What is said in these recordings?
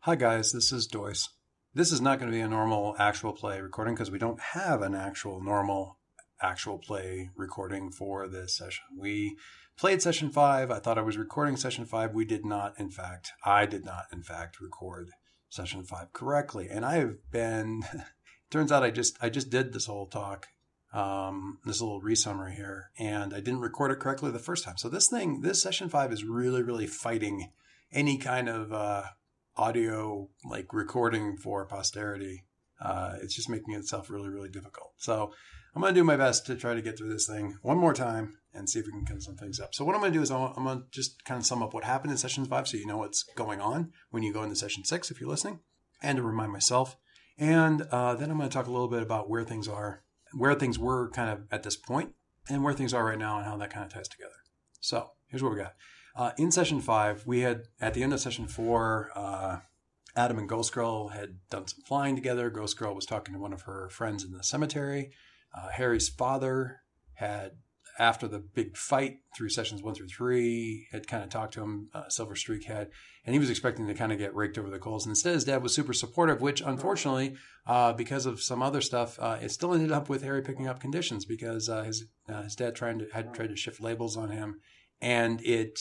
Hi guys, this is Doyce. This is not going to be a normal actual play recording because we don't have an actual normal actual play recording for this session. We played session 5. I thought I was recording session 5. We did not, in fact. I did not, in fact, record session 5 correctly. And I have been, turns out I just did this whole talk, this little resummary here, and I didn't record it correctly the first time. So this session 5 is really, really fighting any kind of audio like recording for posterity. It's just making itself really, really difficult. So I'm going to do my best to try to get through this thing one more time and see if we can clean some things up. So what I'm going to do is I'm going to just kind of sum up what happened in session 5 so you know what's going on when you go into session 6 if you're listening, and to remind myself. And then I'm going to talk a little bit about where things are, where things were kind of at this point, and where things are right now and how that kind of ties together. So here's what we got. In session 5, we had, at the end of session 4, Adam and Ghost Girl had done some flying together. Ghost Girl was talking to one of her friends in the cemetery. Harry's father had, after the big fight through sessions 1 through 3, had kind of talked to him, Silver Streak had, and he was expecting to kind of get raked over the coals. And instead, his dad was super supportive, which unfortunately, because of some other stuff, it still ended up with Harry picking up conditions because his dad had tried to shift labels on him. And they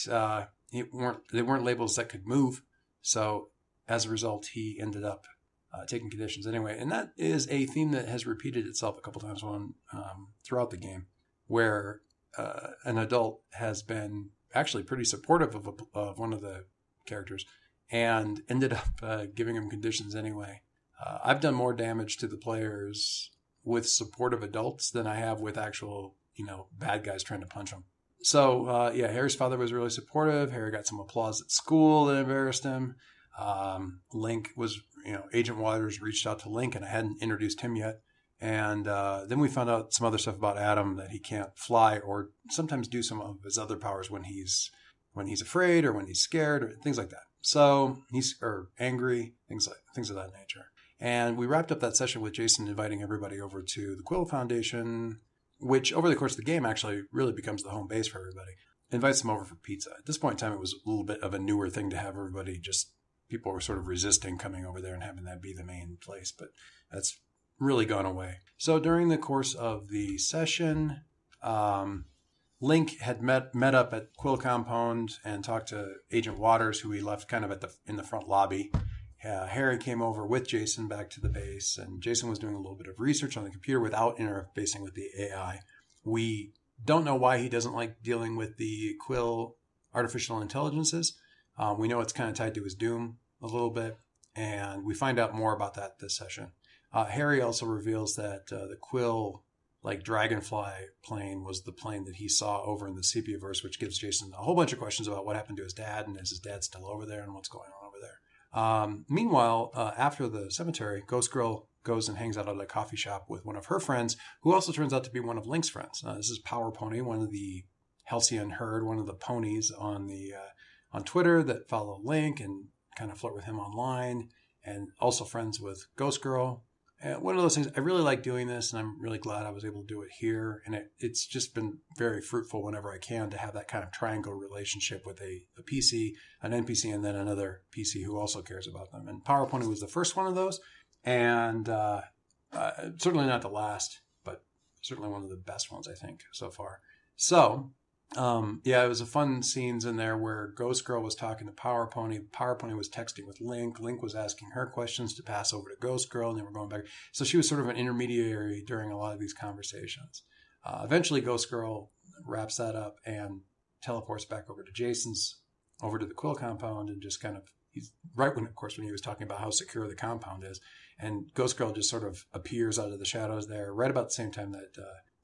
weren't labels that could move. So as a result, he ended up taking conditions anyway. And that is a theme that has repeated itself a couple times throughout the game, where an adult has been actually pretty supportive of one of the characters and ended up giving him conditions anyway. I've done more damage to the players with supportive adults than I have with actual, bad guys trying to punch them. So, Harry's father was really supportive. Harry got some applause at school that embarrassed him. Link was, Agent Waters reached out to Link, and I hadn't introduced him yet. And then we found out some other stuff about Adam, that he can't fly or sometimes do some of his other powers when he's afraid or when he's scared or things like that. So he's angry, things of that nature. And we wrapped up that session with Jason inviting everybody over to the Quill Foundation, which over the course of the game actually really becomes the home base for everybody. Invites them over for pizza. At this point in time, it was a little bit of a newer thing to have everybody people were sort of resisting coming over there and having that be the main place, but that's really gone away. So during the course of the session, Link had met up at Quill Compound and talked to Agent Waters, who he left kind of in the front lobby. Harry came over with Jason back to the base, and Jason was doing a little bit of research on the computer without interfacing with the AI. We don't know why he doesn't like dealing with the Quill artificial intelligences. We know it's kind of tied to his doom a little bit, and we find out more about that this session. Harry also reveals that the Quill, Dragonfly plane was the plane that he saw over in the Sepiaverse, which gives Jason a whole bunch of questions about what happened to his dad, and is his dad still over there, and what's going on over there. Meanwhile, after the cemetery, Ghost Girl goes and hangs out at a coffee shop with one of her friends, who also turns out to be one of Link's friends. This is Power Pony, one of the Halcyon herd, one of the ponies on Twitter that follow Link and kind of flirt with him online, and also friends with Ghost Girl. And one of those things, I really like doing this, and I'm really glad I was able to do it here. And it's just been very fruitful whenever I can to have that kind of triangle relationship with a PC, an NPC, and then another PC who also cares about them. And Power Pony was the first one of those, and certainly not the last, but certainly one of the best ones, I think, so far. So, it was a fun scenes in there where Ghost Girl was talking to Power Pony. Power Pony was texting with Link. Link was asking her questions to pass over to Ghost Girl, and they were going back. So she was sort of an intermediary during a lot of these conversations. Eventually, Ghost Girl wraps that up and teleports back over to the Quill compound, and just kind of, he's right when he was talking about how secure the compound is. And Ghost Girl just sort of appears out of the shadows there right about the same time that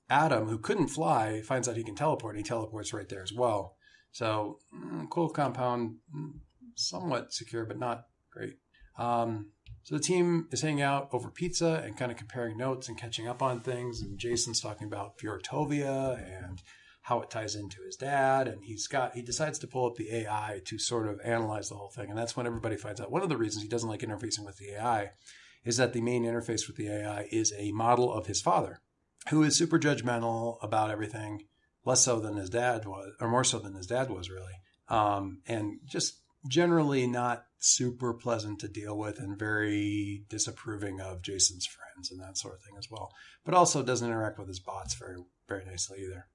Adam, who couldn't fly, finds out he can teleport, and he teleports right there as well. So, Quill compound, somewhat secure, but not great. So the team is hanging out over pizza and kind of comparing notes and catching up on things. And Jason's talking about Fjortovia and how it ties into his dad. And he decides to pull up the AI to sort of analyze the whole thing. And that's when everybody finds out one of the reasons he doesn't like interfacing with the AI is that the main interface with the AI is a model of his father, who is super judgmental about everything, less so than his dad was, or more so than his dad was, really. And just generally not super pleasant to deal with and very disapproving of Jason's friends and that sort of thing as well. But also doesn't interact with his bots very, very nicely either.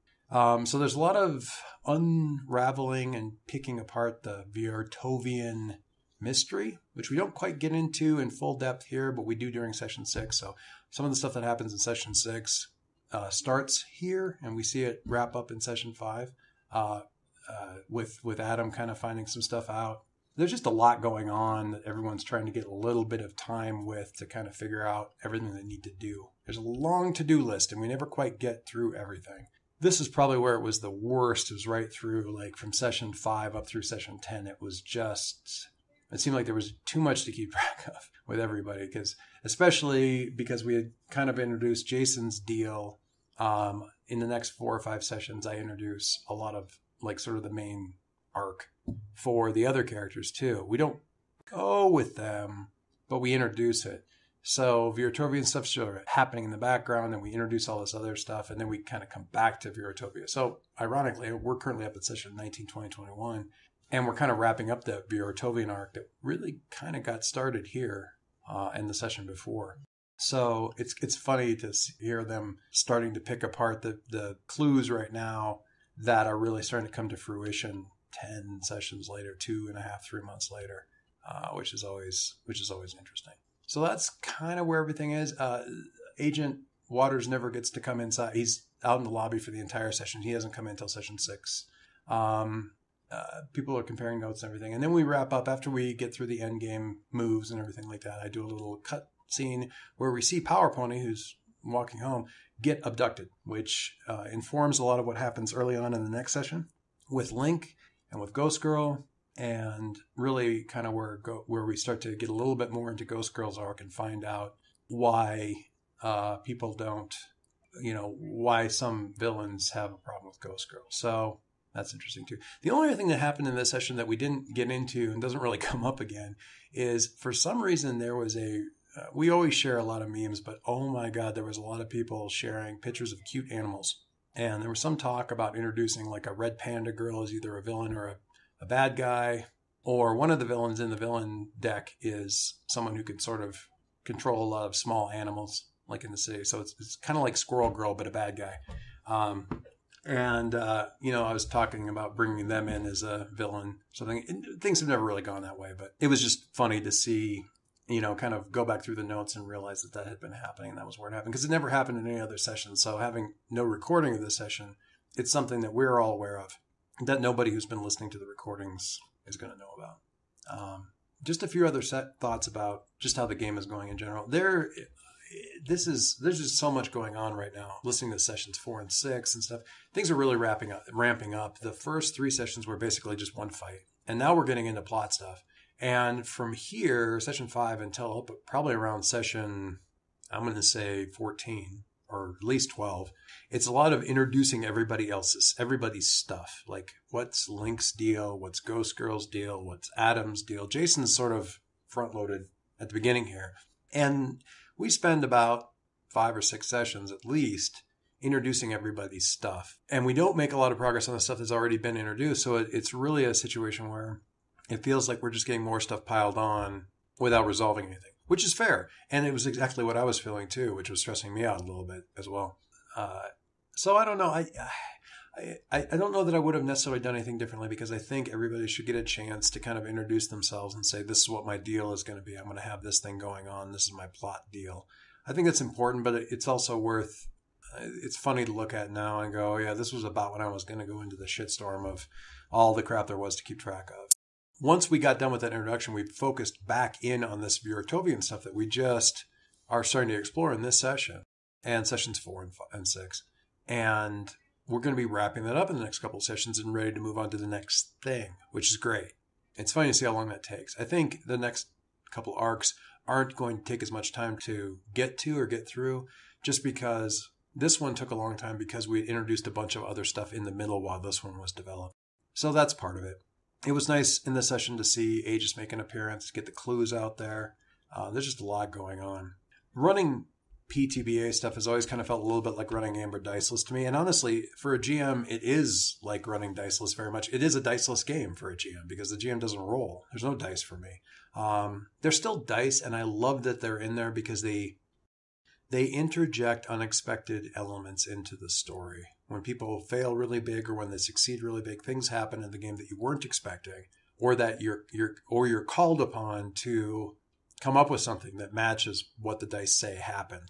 So there's a lot of unraveling and picking apart the Viertovian mystery, which we don't quite get into in full depth here, but we do during session 6. So some of the stuff that happens in session 6 starts here, and we see it wrap up in session 5 with Adam kind of finding some stuff out. There's just a lot going on that everyone's trying to get a little bit of time with to kind of figure out everything they need to do. There's a long to-do list, and we never quite get through everything. This is probably where it was the worst. It was right through, like, from session 5 up through session 10. It was just... It seemed like there was too much to keep track of with everybody, especially because we had kind of introduced Jason's deal. In the next 4 or 5 sessions, I introduce a lot of, like, sort of the main arc for the other characters too. We don't go with them, but we introduce it. So Viertovian stuff's happening in the background, and we introduce all this other stuff, and then we kind of come back to Viertovia. So ironically, we're currently up at session 19, 20, 21, and we're kind of wrapping up the Viertovian arc that really kind of got started here in the session before. So it's funny to hear them starting to pick apart the clues right now that are really starting to come to fruition 10 sessions later, 2.5, 3 months later, which is always interesting. So that's kind of where everything is. Agent Waters never gets to come inside. He's out in the lobby for the entire session. He hasn't come in until session 6. People are comparing notes and everything. And then we wrap up after we get through the end game moves and everything like that. I do a little cut scene where we see Power Pony, who's walking home, get abducted, which informs a lot of what happens early on in the next session with Link and with Ghost Girl, and really kind of where we start to get a little bit more into Ghost Girl's arc and find out why people don't, why some villains have a problem with Ghost Girl. So that's interesting too. The only other thing that happened in this session that we didn't get into and doesn't really come up again is, for some reason, there was we always share a lot of memes, but oh my God, there was a lot of people sharing pictures of cute animals. And there was some talk about introducing, like, a red panda girl as either a villain or a bad guy, or one of the villains in the villain deck is someone who can sort of control a lot of small animals, like in the city. So it's kind of like Squirrel Girl, but a bad guy. I was talking about bringing them in as a villain. So things have never really gone that way, but it was just funny to see, kind of go back through the notes and realize that had been happening. And that was where it happened, because it never happened in any other session. So having no recording of the session, it's something that we're all aware of, that nobody who's been listening to the recordings is going to know about. Just a few other thoughts about just how the game is going in general. There's just so much going on right now. Listening to sessions 4 and 6 and stuff, things are really ramping up. The first 3 sessions were basically just one fight, and now we're getting into plot stuff. And from here, session 5 until probably around session, I'm going to say 14 or at least 12, it's a lot of introducing everybody's stuff. Like, what's Link's deal? What's Ghost Girl's deal? What's Adam's deal? Jason's sort of front-loaded at the beginning here. And we spend about 5 or 6 sessions at least introducing everybody's stuff. And we don't make a lot of progress on the stuff that's already been introduced. So it's really a situation where it feels like we're just getting more stuff piled on without resolving anything, which is fair. And it was exactly what I was feeling too, which was stressing me out a little bit as well. So I don't know. I don't know that I would have necessarily done anything differently, because I think everybody should get a chance to kind of introduce themselves and say, this is what my deal is going to be. I'm going to have this thing going on. This is my plot deal. I think that's important, but it's also it's funny to look at now and go, oh, yeah, this was about when I was going to go into the shitstorm of all the crap there was to keep track of. Once we got done with that introduction, we focused back in on this Viertovian stuff that we just are starting to explore in this session and sessions 4 and 6. And we're going to be wrapping that up in the next couple of sessions and ready to move on to the next thing, which is great. It's funny to see how long that takes. I think the next couple arcs aren't going to take as much time to get to or get through, just because this one took a long time because we introduced a bunch of other stuff in the middle while this one was developed. So that's part of it. It was nice in this session to see Aegis make an appearance, get the clues out there. There's just a lot going on. Running PTBA stuff has always kind of felt a little bit like running Amber diceless to me. And honestly, for a GM, it is like running diceless very much. It is a diceless game for a GM because the GM doesn't roll. There's no dice for me. There's still dice, and I love that they're in there because they interject unexpected elements into the story. When people fail really big or when they succeed really big, things happen in the game that you weren't expecting, or that you're called upon to come up with something that matches what the dice say happened.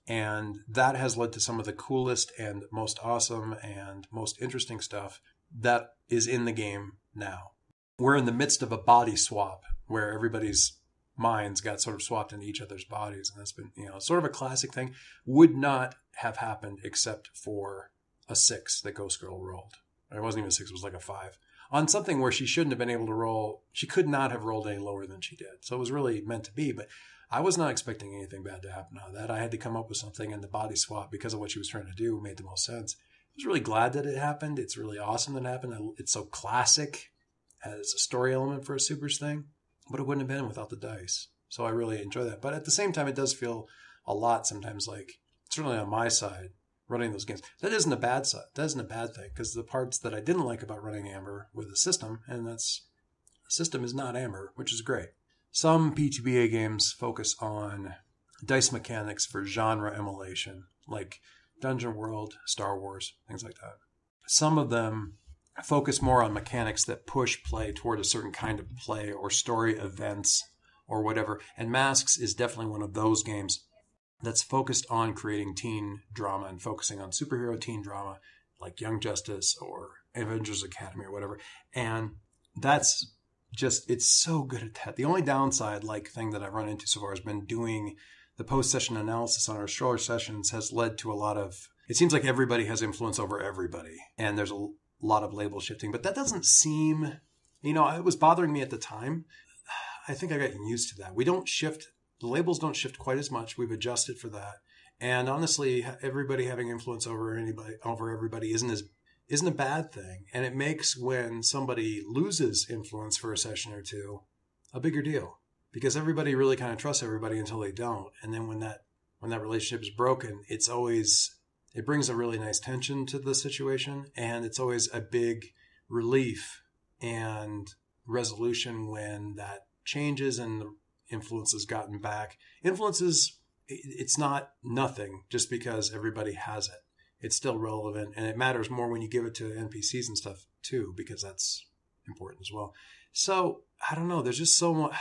And that has led to some of the coolest and most awesome and most interesting stuff that is in the game now. We're in the midst of a body swap where everybody's minds got sort of swapped into each other's bodies. And that's been, sort of a classic thing. Would not have happened except for a 6 that Ghost Girl rolled. It wasn't even a 6, it was like a 5. On something where she shouldn't have been able to roll. She could not have rolled any lower than she did. So it was really meant to be. But I was not expecting anything bad to happen out of that. I had to come up with something, and the body swap, because of what she was trying to do, made the most sense. I was really glad that it happened. It's really awesome that it happened. It's so classic as a story element for a Supers thing, but it wouldn't have been without the dice. So I really enjoy that. But at the same time, it does feel a lot sometimes like, certainly on my side, running those games. That isn't a bad side. That isn't a bad thing, because the parts that I didn't like about running Amber were the system, and the system is not Amber, which is great. Some PTBA games focus on dice mechanics for genre emulation, like Dungeon World, Star Wars, things like that. Some of them focus more on mechanics that push play toward a certain kind of play or story events or whatever. And Masks is definitely one of those games that's focused on creating teen drama and focusing on superhero teen drama like Young Justice or Avengers Academy or whatever. And that's just, it's so good at that. The only downside thing that I've run into so far has been doing the post-session analysis on our stroller sessions has led to a lot of, it seems like everybody has influence over everybody. And there's a lot of label shifting, but that doesn't seem, it was bothering me at the time. I think I got used to that. We don't shift, the labels don't shift quite as much. We've adjusted for that. And honestly, everybody having influence over everybody isn't a bad thing. And it makes when somebody loses influence for a session or two a bigger deal, because everybody really kind of trusts everybody until they don't. And then when that relationship is broken, it brings a really nice tension to the situation. And it's always a big relief and resolution when that changes and the influence has gotten back. Influences, it's not nothing just because everybody has it. It's still relevant, and it matters more when you give it to NPCs and stuff too, because that's important as well. So I don't know. There's just so much.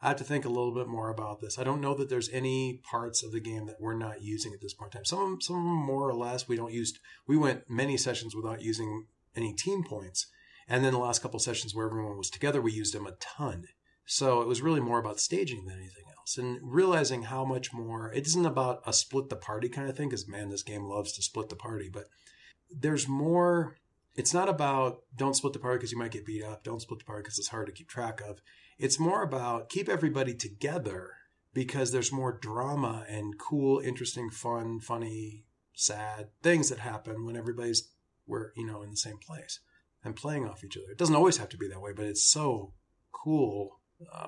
I have to think a little bit more about this. I don't know that there's any parts of the game that we're not using at this point in time. Some of them more or less we don't use. We went many sessions without using any team points, and then the last couple of sessions where everyone was together, we used them a ton. So it was really more about staging than anything else, and realizing how much more, it isn't about a split the party kind of thing, because man, this game loves to split the party, but there's more. It's not about don't split the party because you might get beat up. Don't split the party because it's hard to keep track of. It's more about keep everybody together because there's more drama and cool, interesting, fun, funny, sad things that happen when everybody's in the same place and playing off each other. It doesn't always have to be that way, but it's so cool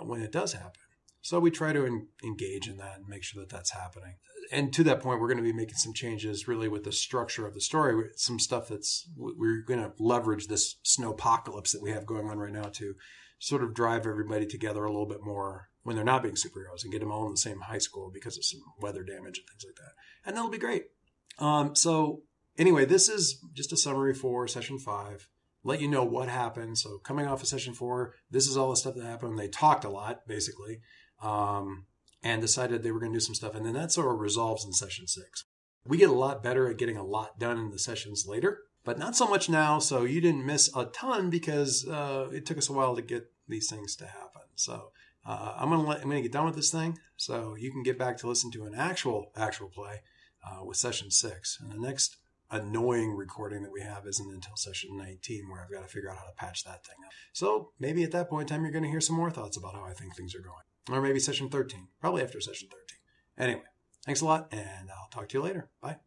when it does happen. So we try to engage in that and make sure that that's happening. And to that point, we're going to be making some changes really with the structure of the story. Some stuff we're going to leverage this snowpocalypse that we have going on right now to sort of drive everybody together a little bit more when they're not being superheroes and get them all in the same high school because of some weather damage and things like that. And that'll be great. So anyway, this is just a summary for session 5. Let you know what happened. So coming off of session 4, this is all the stuff that happened. They talked a lot, basically, and decided they were going to do some stuff. And then that sort of resolves in session 6. We get a lot better at getting a lot done in the sessions later, but not so much now. So you didn't miss a ton because it took us a while to get these things to happen. So I'm going to get done with this thing so you can get back to listen to an actual play with session 6. And the next annoying recording that we have isn't until session 19, where I've got to figure out how to patch that thing up. So maybe at that point in time, you're going to hear some more thoughts about how I think things are going. Or maybe session 13, probably after session 13. Anyway, thanks a lot, and I'll talk to you later. Bye.